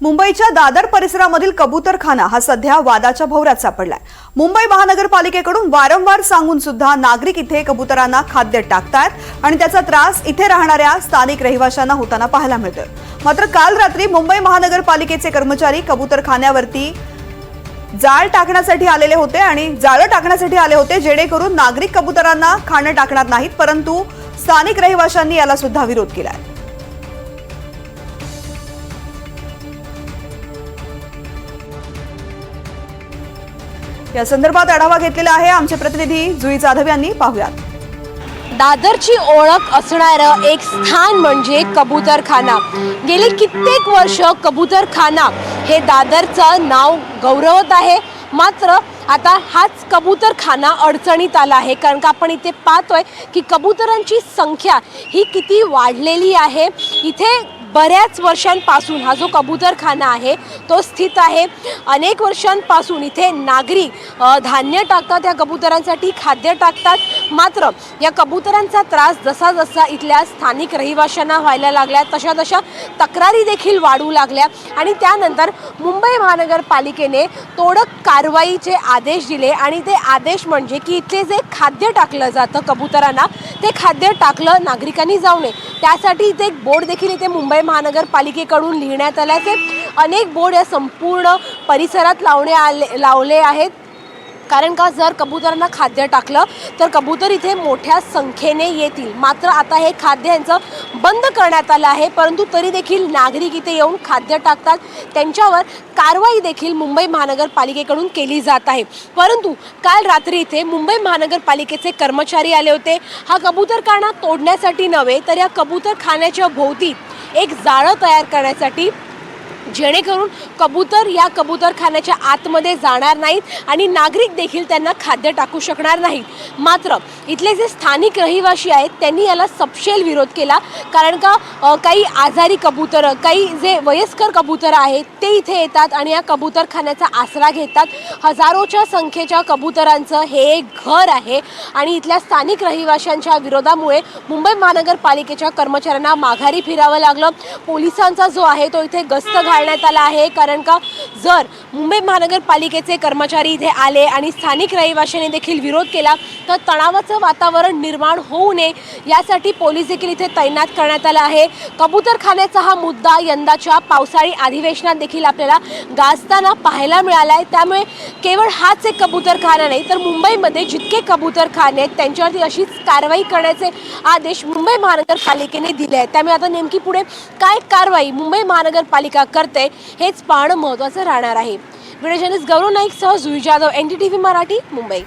मुंबईच्या दादर परिसरामधील कबूतरखाना हा सध्या वादाच्या भोवऱ्यात सापडलाय। मुंबई महानगरपालिकेकडून वारंवार सांगून सुद्धा नागरिक इथे कबुतरांना खाद्य टाकतात आणि त्याचा त्रास इथे राहणाऱ्या स्थानिक रहिवाशांना होताना पाहायला मिळतोय। मात्र काल रात्री मुंबई महानगरपालिकेचे कर्मचारी कबूतरखान्यावरती जाळ टाकण्यासाठी आलेले होते आणि जाळं टाकण्यासाठी आले होते, जेणेकरून नागरिक कबुतरांना खाणं टाकणार नाहीत, परंतु स्थानिक रहिवाशांनी याला सुद्धा विरोध केलाय। या संदर्भात आढावा घेतलेला आहे आमचे प्रतिनिधी जुई जाधव यांनी। पाहूयात। दादरची ओळख असणारं एक स्थान म्हणजे कबूतरखाना। गेली कित्येक वर्ष कबूतरखाना हे दादरचं नाव गौरवत आहे। मात्र आता हाच कबूतरखाना अडचणीत आला आहे, कारण का आपण इथे पाहतोय की कबूतरांची संख्या ही किती वाढलेली आहे। इथे बऱ्याच वर्षांपासून हा जो कबूतरखाना आहे तो स्थित आहे। अनेक वर्षांपासून इथे नागरिक धान्य टाकतात, या कबूतरांसाठी खाद्य टाकतात। मात्र या कबूतरांचा त्रास जसा जसा इथल्या स्थानिक रहिवाशांना व्हायला लागला तशा तशा तक्रारी देखील वाढू लागल्या आणि त्यानंतर मुंबई महानगरपालिकेने तोडक कारवाईचे आदेश दिले आणि ते आदेश म्हणजे की इथले जे खाद्य टाकलं जातं कबूतरांना ते खाद्य टाकलं नागरिकांनी जाऊ नये, त्यासाठी इथे एक बोर्ड देखील इथे मुंबई महानगरपालिकेकडून लिहिण्यात आल्याचे अनेक बोर्ड या संपूर्ण परिसरात लावले आहेत। कारण का जर कबूतरांना खाद्य टाकलं तर कबूतर इथे मोठ्या संख्येने येतील। मात्र आता हे खाद्य यांचं बंद करण्यात आलं आहे, परंतु तरी देखील नागरिक इथे येऊन खाद्य टाकतात, त्यांच्यावर कारवाई देखील मुंबई महानगरपालिकेकडून केली जात आहे। परंतु काल रात्री इथे मुंबई महानगरपालिकेचे कर्मचारी आले होते। हा कबूतरखाना तोडण्यासाठी नव्हे तर या कबूतरखान्याच्या भोवती एक जाळं तयार करण्यासाठी, जेणेकरून कबूतर या कबूतरखान्याच्या आतमध्ये जाणार नाहीत आणि नागरिक देखील त्यांना खाद्य टाकू शकणार नाहीत। मात्र इथले जे स्थानिक रहिवासी आहेत त्यांनी याला सपशेल विरोध केला, कारण का काही आजारी कबूतर, काही जे वयस्कर कबूतर आहेत ते इथे येतात आणि या कबूतरखान्याचा आसरा घेतात। हजारोच्या संख्येच्या कबूतरांचं हे एक घर आहे आणि इथल्या स्थानिक रहिवाशांच्या विरोधामुळे मुंबई महानगरपालिकेच्या कर्मचाऱ्यांना माघारी फिरावं लागलं। पोलिसांचा जो आहे तो इथे गस्त घालण्यात आला आहे, कारण का जर मुंबई महानगरपालिकेचे कर्मचारी इथे आले आणि स्थानिक रहिवाशांनी देखील विरोध केला तर तणावाचं वातावरण निर्माण होऊ नये यासाठी पोलीस देखील इथे तैनात करण्यात आला आहे। कबूतरखान्याचा हा मुद्दा यंदाच्या पावसाळी अधिवेशनात देखील आपल्याला गाजताना पाहायला मिळाला आहे। त्यामुळे केवळ हाच एक कबूतरखाना नाही तर मुंबईमध्ये जितके कबूतरखाने आहेत त्यांच्यावरती अशीच कारवाई करण्याचे आदेश मुंबई महानगरपालिकेने दिले आहेत। त्यामुळे आता नेमकी पुढे काय कारवाई मुंबई महानगरपालिका करते हेच पाहणं महत्त्वाचं राहणार आहे। व्हिडिओ जर्नलिस्ट गौरव नाईक सह जुई जाधव, NDTV मराठी, मुंबई।